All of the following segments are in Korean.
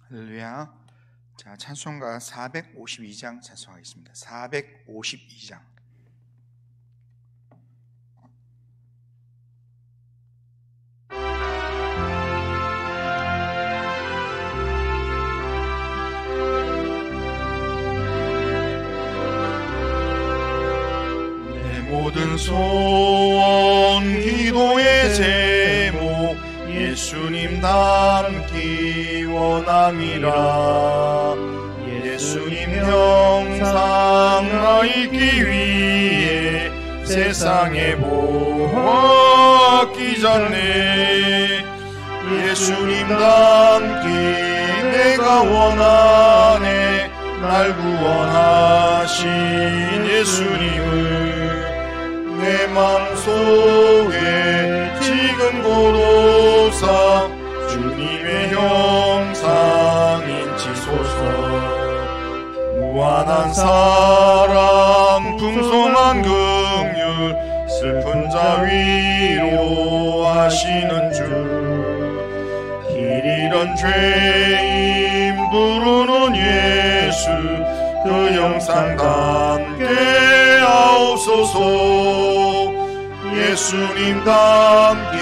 할렐루야. 자, 찬송가 452장 찬송하겠습니다. 452장. 내 모든 소원 기도의 제목 예수님 닮기 원함이라. 예수님 형상 나 입기 위해 세상에 보았기 전에 예수님 닮기 내가 원하네. 날 구원하신 예수님을 내 맘속에 지금 고로사 주님의 형상 인치소서. 무한한 사랑 풍성한 긍휼 슬픈 자 위로하시는 주. 길 잃은 죄인 부르는 예수 그 형상 닮게 하옵소서. 예수님 닮기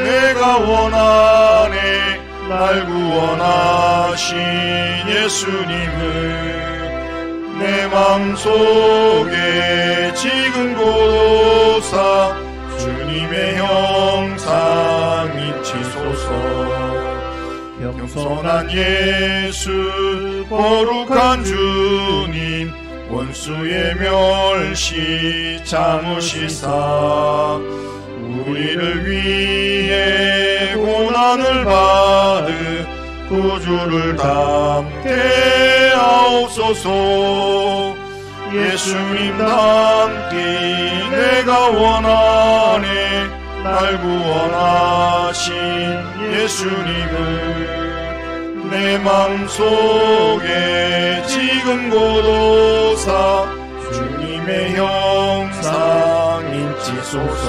내가 원하네. 날 구원하신 예수님을 내 맘속에 지금 고로사 주님의 형상 인치소서. 겸손한 예수 거룩한 주님 원수의 멸시 참으시사 우리를 위해 고난을 받으 구주를 닮게 하옵소서. 예수님 닮기 내가 원하네. 날 구원하신 예수님을 내 맘속에 지금 고로사 주님의 형상 인치소서.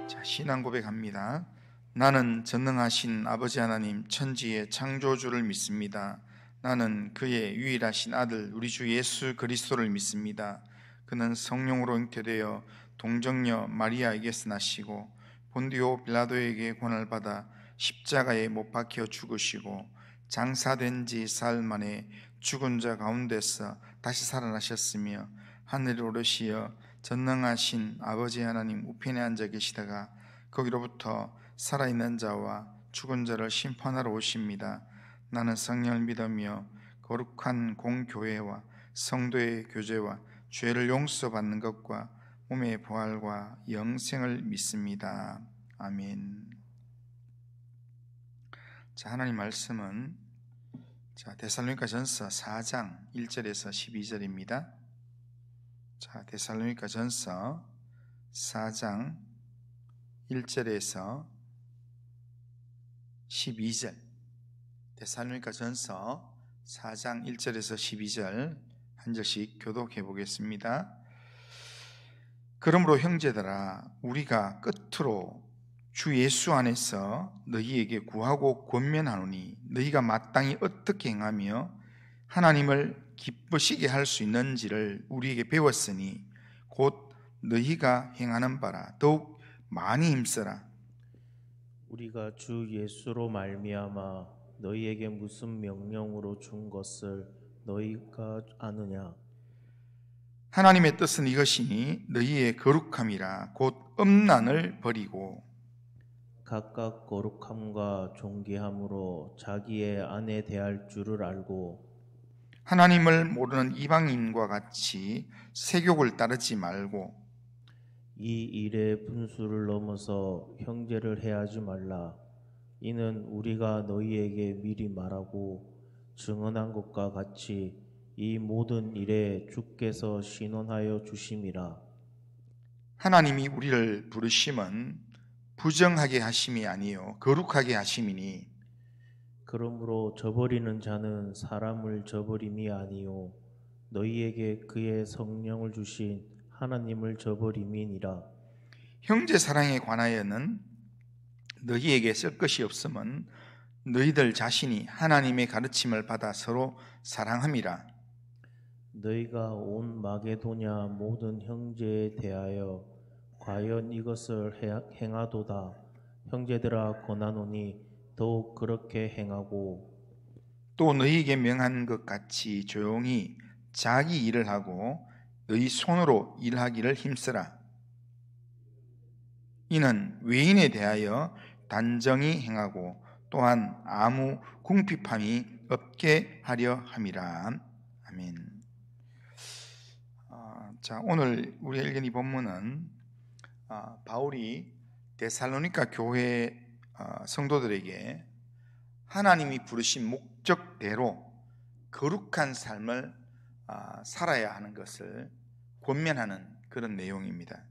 자, 신앙 고백합니다. 나는 전능하신 아버지 하나님 천지의 창조주를 믿습니다. 나는 그의 유일하신 아들 우리 주 예수 그리스도를 믿습니다. 그는 성령으로 잉태되어 동정녀 마리아에게서 나시고 본디오 빌라도에게 고난을 받아 십자가에 못 박혀 죽으시고 장사된 지 사흘 만에 죽은 자 가운데서 다시 살아나셨으며 하늘에 오르시어 전능하신 아버지 하나님 우편에 앉아 계시다가 거기로부터 살아있는 자와 죽은 자를 심판하러 오십니다. 나는 성령을 믿으며 거룩한 공교회와 성도의 교제와 죄를 용서받는 것과 몸의 부활과 영생을 믿습니다. 아멘. 자, 하나님 말씀은 데살로니가전서 4장 1절에서 12절입니다. 자, 데살로니가전서 4장 1절에서 12절. 데살로니가전서 4장 1절에서 12절 한 절씩 교독해 보겠습니다. 그러므로 형제들아 우리가 끝으로 주 예수 안에서 너희에게 구하고 권면하노니 너희가 마땅히 어떻게 행하며 하나님을 기쁘시게 할 수 있는지를 우리에게 배웠으니 곧 너희가 행하는 바라 더욱 많이 힘써라. 우리가 주 예수로 말미암아 너희에게 무슨 명령으로 준 것을 너희가 아느냐? 하나님의 뜻은 이것이니 너희의 거룩함이라 곧 음란을 버리고 각각 거룩함과 존귀함으로 자기의 아내 대할 줄을 알고 하나님을 모르는 이방인과 같이 세욕을 따르지 말고 이 일의 분수를 넘어서 형제를 해하지 말라. 이는 우리가 너희에게 미리 말하고 증언한 것과 같이 이 모든 일에 주께서 신원하여 주심이라. 하나님이 우리를 부르심은 부정하게 하심이 아니요 거룩하게 하심이니 그러므로 저버리는 자는 사람을 저버림이 아니요 너희에게 그의 성령을 주신 하나님을 저버림이니라. 형제 사랑에 관하여는 너희에게 쓸 것이 없음은 너희들 자신이 하나님의 가르침을 받아 서로 사랑함이라. 너희가 온 마게도냐 모든 형제에 대하여 과연 이것을 행하도다. 형제들아 권하노니 더욱 그렇게 행하고, 또 너희에게 명한 것 같이 조용히 자기 일을 하고 너희 손으로 일하기를 힘쓰라. 이는 외인에 대하여 단정히 행하고 또한 아무 궁핍함이 없게 하려 함이라. 아멘. 자, 오늘 우리가 읽은 이 본문은 바울이 데살로니가 교회 성도들에게 하나님이 부르신 목적대로 거룩한 삶을 살아야 하는 것을 권면하는 그런 내용입니다.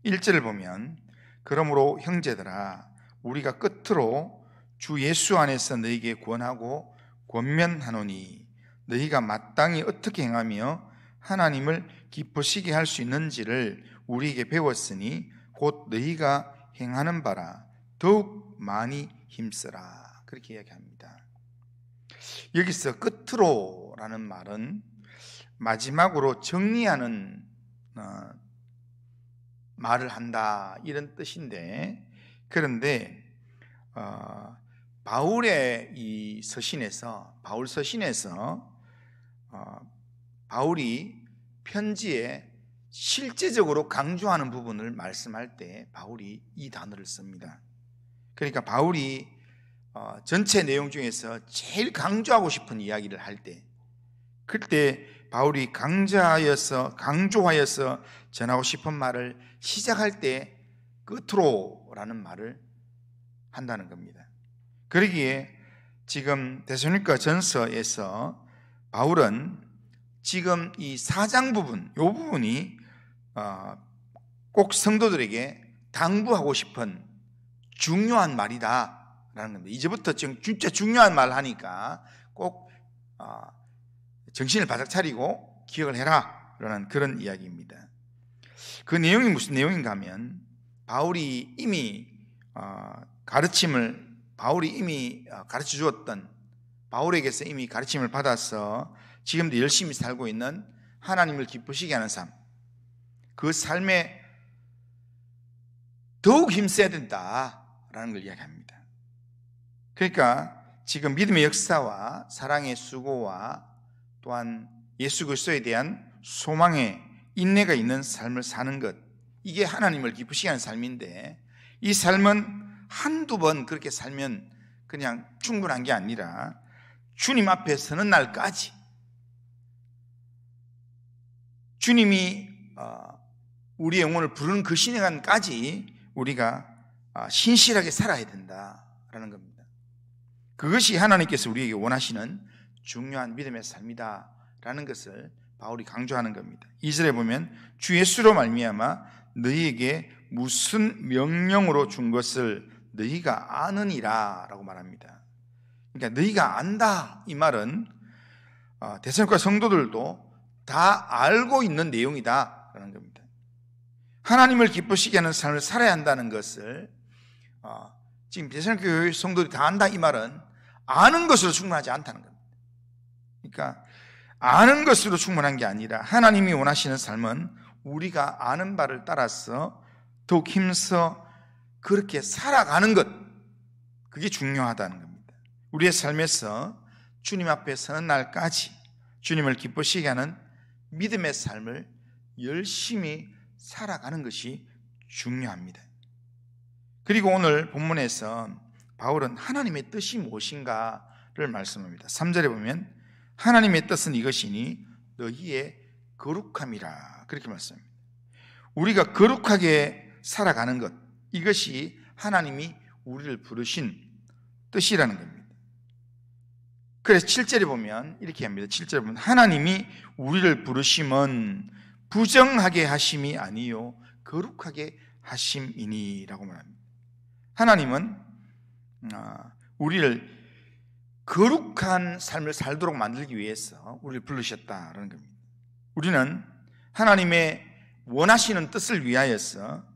1절을 보면 그러므로 형제들아 우리가 끝으로 주 예수 안에서 너희에게 권하고 권면하노니 너희가 마땅히 어떻게 행하며 하나님을 기쁘시게 할 수 있는지를 우리에게 배웠으니 곧 너희가 행하는 바라 더욱 많이 힘쓰라. 그렇게 이야기합니다. 여기서 끝으로라는 말은 마지막으로 정리하는 말을 한다 이런 뜻인데, 그런데 바울의 이 서신에서 바울이 편지에 실제적으로 강조하는 부분을 말씀할 때 바울이 이 단어를 씁니다. 그러니까 바울이 전체 내용 중에서 제일 강조하고 싶은 이야기를 할 때, 그때 바울이 강조하여서 전하고 싶은 말을 시작할 때 끝으로라는 말을 한다는 겁니다. 그러기에 지금 데살로니가 전서에서 바울은 지금 이 4장 부분, 이 부분이 꼭 성도들에게 당부하고 싶은 중요한 말이다라는 겁니다. 이제부터 진짜 중요한 말 하니까 꼭 정신을 바짝 차리고 기억을 해라 라는 그런 이야기입니다. 그 내용이 무슨 내용인가 하면 바울이 이미 가르쳐 주었던, 바울에게서 이미 가르침을 받아서 지금도 열심히 살고 있는 하나님을 기쁘시게 하는 삶, 그 삶에 더욱 힘써야 된다라는 걸 이야기합니다. 그러니까 지금 믿음의 역사와 사랑의 수고와 또한 예수 그리스도에 대한 소망의 인내가 있는 삶을 사는 것, 이게 하나님을 기쁘시게 하는 삶인데, 이 삶은 한두 번 그렇게 살면 그냥 충분한 게 아니라 주님 앞에 서는 날까지 주님이 우리의 영혼을 부르는 그 시간까지 우리가 신실하게 살아야 된다라는 겁니다. 그것이 하나님께서 우리에게 원하시는 중요한 믿음의 삶이다라는 것을 바울이 강조하는 겁니다. 2절에 보면 주 예수로 말미암아 너희에게 무슨 명령으로 준 것을 너희가 아느니라 라고 말합니다. 그러니까 너희가 안다, 이 말은 데살로니가 성도들도 다 알고 있는 내용이다 라는 겁니다. 하나님을 기쁘시게 하는 삶을 살아야 한다는 것을 지금 데살로니가 교회 성도들이 다 안다, 이 말은 아는 것으로 충분하지 않다는 겁니다. 그러니까 아는 것으로 충분한 게 아니라 하나님이 원하시는 삶은 우리가 아는 바를 따라서 더욱 힘써 그렇게 살아가는 것, 그게 중요하다는 겁니다. 우리의 삶에서 주님 앞에 서는 날까지 주님을 기쁘시게 하는 믿음의 삶을 열심히 살아가는 것이 중요합니다. 그리고 오늘 본문에서 바울은 하나님의 뜻이 무엇인가를 말씀합니다. 3절에 보면 하나님의 뜻은 이것이니 너희의 거룩함이라, 그렇게 말씀합니다. 우리가 거룩하게 살아가는 것, 이것이 하나님이 우리를 부르신 뜻이라는 겁니다. 그래서 7절에 보면 이렇게 합니다. 7절에 보면 하나님이 우리를 부르심은 부정하게 하심이 아니요 거룩하게 하심이니라고 말합니다. 하나님은 우리를 거룩한 삶을 살도록 만들기 위해서 우리를 부르셨다라는 겁니다. 우리는 하나님의 원하시는 뜻을 위하여서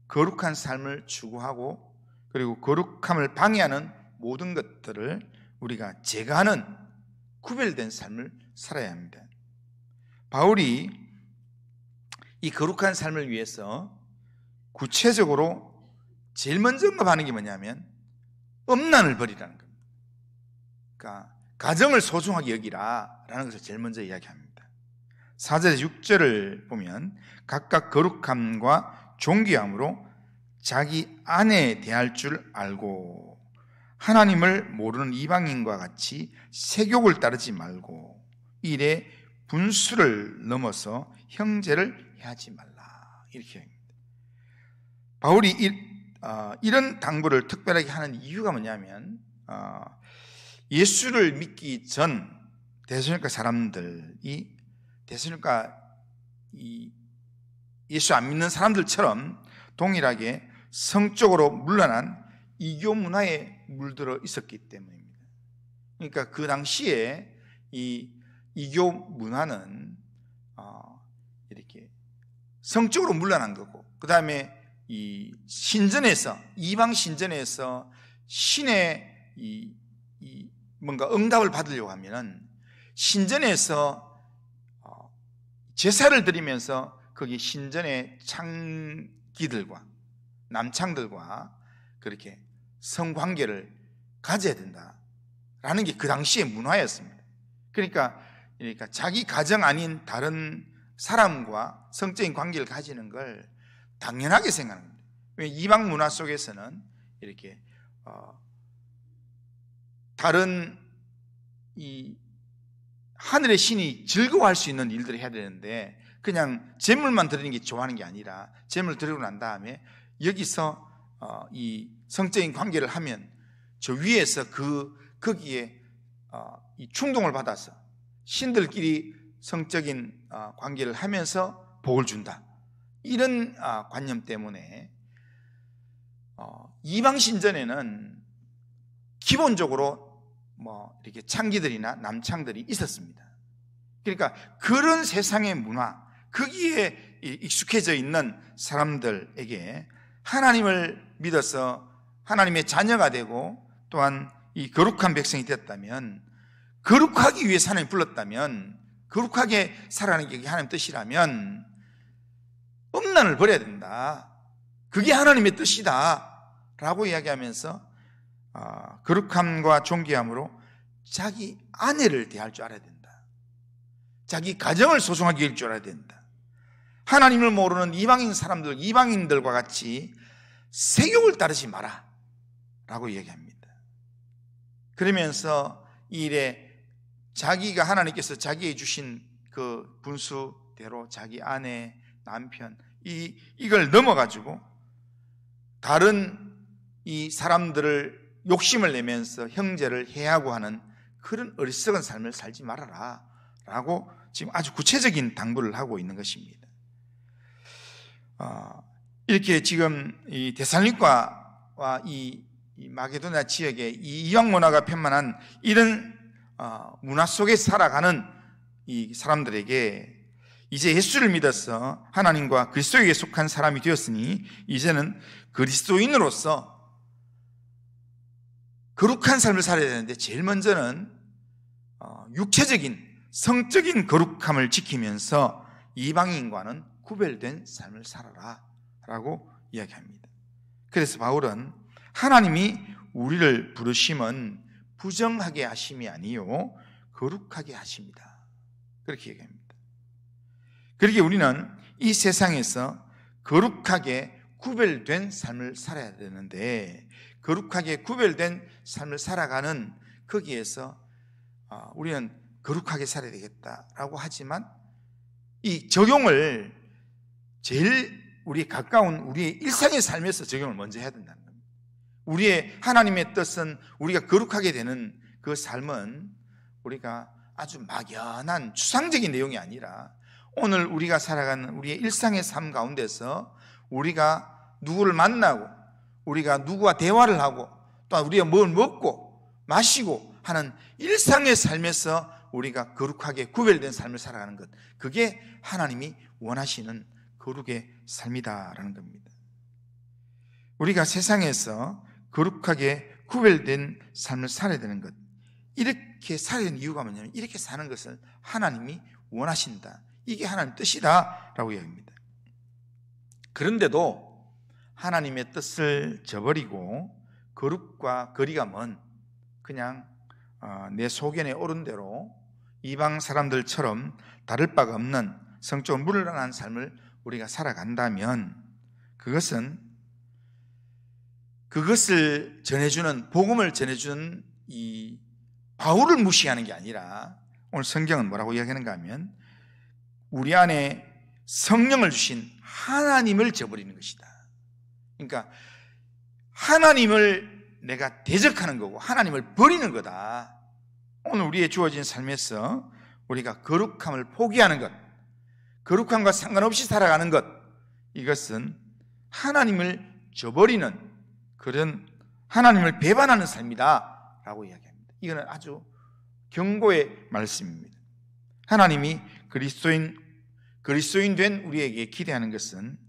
거룩한 삶을 추구하고 그리고 거룩함을 방해하는 모든 것들을 우리가 제거하는 구별된 삶을 살아야 합니다. 바울이 이 거룩한 삶을 위해서 구체적으로 제일 먼저 언급하는 게 뭐냐면 음란을 버리라는 겁니다. 그러니까 가정을 소중하게 여기라 라는 것을 제일 먼저 이야기합니다. 4절에서 6절을 보면 각각 거룩함과 존귀함으로 자기 아내에 대할 줄 알고 하나님을 모르는 이방인과 같이 세욕을 따르지 말고 일에 분수를 넘어서 형제를 해하지 말라, 이렇게 합니다. 바울이 이런 당부를 특별하게 하는 이유가 뭐냐면 예수를 믿기 전 데살로니가 사람들이 데살로니가 예수 안 믿는 사람들처럼 동일하게 성적으로 문란한 이교 문화에 물들어 있었기 때문입니다. 그러니까 그 당시에 이 이교 문화는 이렇게 성적으로 문란한 거고, 그 다음에 이 신전에서, 이방 신전에서 신의 뭔가 응답을 받으려고 하면은 신전에서 제사를 드리면서 거기 신전의 창기들과 남창들과 그렇게 성관계를 가져야 된다라는 게 그 당시의 문화였습니다. 그러니까 자기 가정 아닌 다른 사람과 성적인 관계를 가지는 걸 당연하게 생각하는 겁니다. 왜냐하면 이방 문화 속에서는 이렇게 다른 이 하늘의 신이 즐거워할 수 있는 일들을 해야 되는데 그냥 재물만 드리는 게 좋아하는 게 아니라 재물 드리고 난 다음에 여기서 이 성적인 관계를 하면 저 위에서 거기에 이 충동을 받아서 신들끼리 성적인 관계를 하면서 복을 준다, 이런 관념 때문에 이방 신전에는 기본적으로 뭐 이렇게 창기들이나 남창들이 있었습니다. 그러니까 그런 세상의 문화, 거기에 익숙해져 있는 사람들에게 하나님을 믿어서 하나님의 자녀가 되고 또한 이 거룩한 백성이 되었다면, 거룩하기 위해서 하나님 불렀다면, 거룩하게 살아가는 게 하나님 뜻이라면 음란을 버려야 된다, 그게 하나님의 뜻이다 라고 이야기하면서 거룩함과 존귀함으로 자기 아내를 대할 줄 알아야 된다, 자기 가정을 소중하게 여길 줄 알아야 된다, 하나님을 모르는 이방인 사람들, 이방인들과 같이 세욕을 따르지 마라 라고 이야기합니다. 그러면서 이 일에 자기가 하나님께서 자기에게 주신 그 분수대로 자기 아내, 남편 이걸 넘어가지고 다른 이 사람들을 욕심을 내면서 형제를 해하고 하는 그런 어리석은 삶을 살지 말아라 라고 지금 아주 구체적인 당부를 하고 있는 것입니다. 이렇게 지금 이 데살로니가와 이 마게도냐 지역의 이 이방 문화가 편만한 이런 문화 속에 살아가는 이 사람들에게 이제 예수를 믿어서 하나님과 그리스도에게 속한 사람이 되었으니 이제는 그리스도인으로서 거룩한 삶을 살아야 되는데 제일 먼저는 육체적인 성적인 거룩함을 지키면서 이방인과는 구별된 삶을 살아라 라고 이야기합니다. 그래서 바울은 하나님이 우리를 부르심은 부정하게 하심이 아니요 거룩하게 하십니다, 그렇게 얘기합니다. 그렇게 우리는 이 세상에서 거룩하게 구별된 삶을 살아야 되는데, 거룩하게 구별된 삶을 살아가는 거기에서 우리는 거룩하게 살아야 되겠다라고 하지만 이 적용을 제일 우리 가까운 우리의 일상의 삶에서 적용을 먼저 해야 된다는 겁니다. 우리의 하나님의 뜻은 우리가 거룩하게 되는 그 삶은 우리가 아주 막연한 추상적인 내용이 아니라 오늘 우리가 살아가는 우리의 일상의 삶 가운데서 우리가 누구를 만나고 우리가 누구와 대화를 하고 또 우리가 뭘 먹고 마시고 하는 일상의 삶에서 우리가 거룩하게 구별된 삶을 살아가는 것, 그게 하나님이 원하시는 거룩의 삶이다라는 겁니다. 우리가 세상에서 거룩하게 구별된 삶을 살아야 되는 것, 이렇게 살아야 되는 이유가 뭐냐면 이렇게 사는 것을 하나님이 원하신다, 이게 하나님 뜻이다라고 이야기합니다. 그런데도 하나님의 뜻을 저버리고 거룩과 거리가 먼 그냥 내 소견에 오른 대로 이방 사람들처럼 다를 바가 없는 성적으로 물러난 삶을 우리가 살아간다면 그것을 전해주는, 복음을 전해주는 이 바울을 무시하는 게 아니라 오늘 성경은 뭐라고 이야기하는가 하면 우리 안에 성령을 주신 하나님을 저버리는 것이다. 그러니까 하나님을 내가 대적하는 거고 하나님을 버리는 거다. 오늘 우리의 주어진 삶에서 우리가 거룩함을 포기하는 것, 거룩함과 상관없이 살아가는 것, 이것은 하나님을 저버리는 그런 하나님을 배반하는 삶이다 라고 이야기합니다. 이거는 아주 경고의 말씀입니다. 하나님이 그리스도인 된 우리에게 기대하는 것은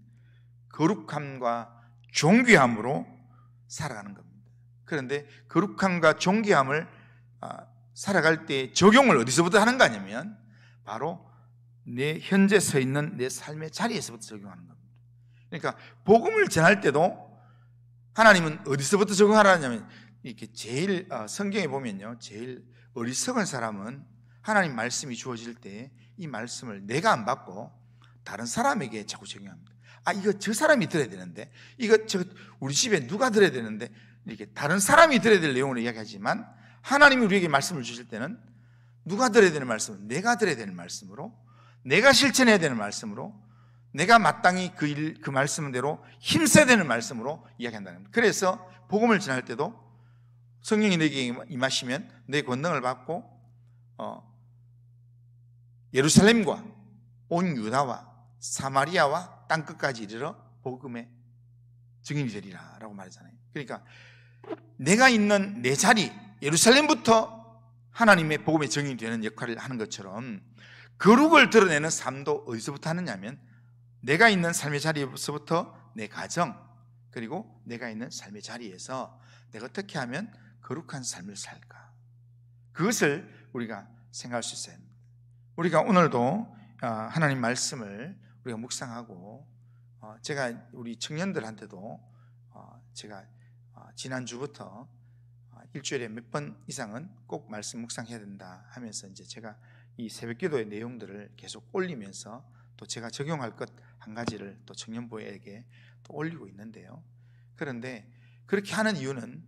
거룩함과 존귀함으로 살아가는 겁니다. 그런데 거룩함과 존귀함을 살아갈 때 적용을 어디서부터 하는가 하냐면 바로 내 현재 서 있는 내 삶의 자리에서부터 적용하는 겁니다. 그러니까 복음을 전할 때도 하나님은 어디서부터 적용하라냐면 이렇게 제일 성경에 보면요, 제일 어리석은 사람은 하나님 말씀이 주어질 때 이 말씀을 내가 안 받고 다른 사람에게 자꾸 적용합니다. 이거 저 사람이 들어야 되는데, 이거 우리 집에 누가 들어야 되는데, 이렇게 다른 사람이 들어야 될 내용을 이야기하지만 하나님이 우리에게 말씀을 주실 때는 누가 들어야 되는 말씀은 내가 들어야 되는 말씀으로, 내가 실천해야 되는 말씀으로, 내가 마땅히 그 말씀대로 힘써야 되는 말씀으로 이야기한다는 겁니다. 그래서 복음을 전할 때도 성령이 내게 임하시면 내 권능을 받고 예루살렘과 온 유다와 사마리아와 땅끝까지 이르러 복음의 증인이 되리라 라고 말하잖아요. 그러니까 내가 있는 내 자리 예루살렘부터 하나님의 복음의 증인이 되는 역할을 하는 것처럼 거룩을 드러내는 삶도 어디서부터 하느냐면 내가 있는 삶의 자리에서부터 내 가정, 그리고 내가 있는 삶의 자리에서 내가 어떻게 하면 거룩한 삶을 살까, 그것을 우리가 생각할 수 있어야 합니다. 우리가 오늘도 하나님 말씀을 우리가 묵상하고, 제가 우리 청년들한테도 제가 지난주부터 일주일에 몇 번 이상은 꼭 말씀 묵상해야 된다 하면서 이제 제가 이 새벽 기도의 내용들을 계속 올리면서 또 제가 적용할 것 한 가지를 또 청년부에게 또 올리고 있는데요. 그런데 그렇게 하는 이유는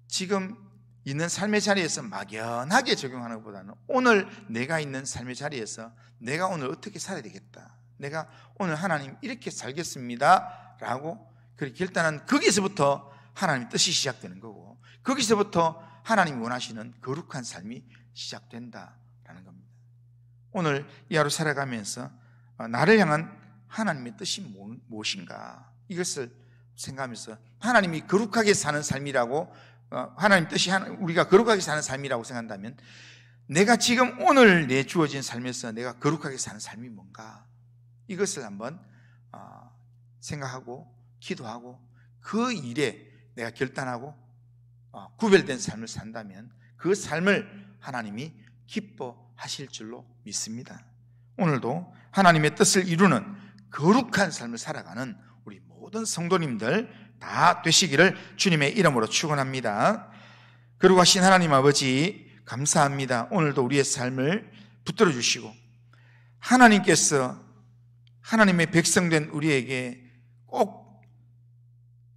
지금 있는 삶의 자리에서 막연하게 적용하는 것보다는 오늘 내가 있는 삶의 자리에서 내가 오늘 어떻게 살아야 되겠다, 내가 오늘 하나님 이렇게 살겠습니다 라고 그렇게 결단한, 거기서부터 하나님의 뜻이 시작되는 거고, 거기서부터 하나님이 원하시는 거룩한 삶이 시작된다라는 겁니다. 오늘 이 하루 살아가면서 나를 향한 하나님의 뜻이 무엇인가, 이것을 생각하면서 하나님이 거룩하게 사는 삶이라고, 하나님 뜻이 우리가 거룩하게 사는 삶이라고 생각한다면 내가 지금 오늘 내 주어진 삶에서 내가 거룩하게 사는 삶이 뭔가, 이것을 한번 생각하고 기도하고 그 일에 내가 결단하고 구별된 삶을 산다면 그 삶을 하나님이 기뻐하실 줄로 믿습니다. 오늘도 하나님의 뜻을 이루는 거룩한 삶을 살아가는 우리 모든 성도님들 다 되시기를 주님의 이름으로 축원합니다. 거룩하신 하나님 아버지, 감사합니다. 오늘도 우리의 삶을 붙들어 주시고 하나님께서 하나님의 백성된 우리에게 꼭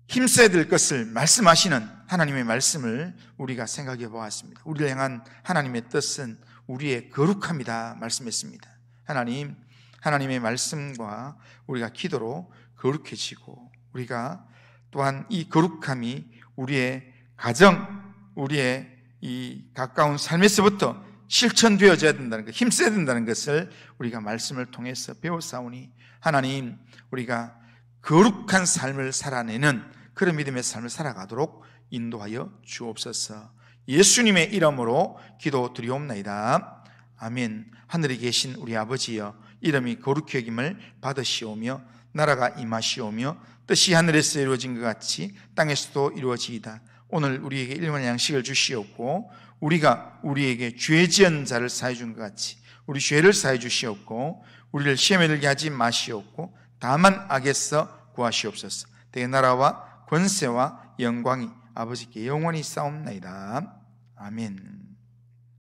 힘써야 될 것을 말씀하시는 하나님의 말씀을 우리가 생각해 보았습니다. 우리를 향한 하나님의 뜻은 우리의 거룩함이다 말씀했습니다. 하나님, 하나님의 말씀과 우리가 기도로 거룩해지고, 우리가 또한 이 거룩함이 우리의 가정, 우리의 이 가까운 삶에서부터 실천되어져야 된다는 것, 힘써야 된다는 것을 우리가 말씀을 통해서 배웠사오니, 하나님, 우리가 거룩한 삶을 살아내는 그런 믿음의 삶을 살아가도록 인도하여 주옵소서. 예수님의 이름으로 기도드리옵나이다. 아멘. 하늘에 계신 우리 아버지여, 이름이 거룩히 여김을 받으시오며 나라가 임하시오며 뜻이 하늘에서 이루어진 것 같이 땅에서도 이루어지이다. 오늘 우리에게 일용할 양식을 주시옵고 우리가 우리에게 죄 지은 자를 사해 준 것 같이 우리 죄를 사해 주시옵고 우리를 시험에 들게 하지 마시옵고 다만 악에서 구하시옵소서. 내 나라와 권세와 영광이 아버지께 영원히 싸움나이다. 아멘.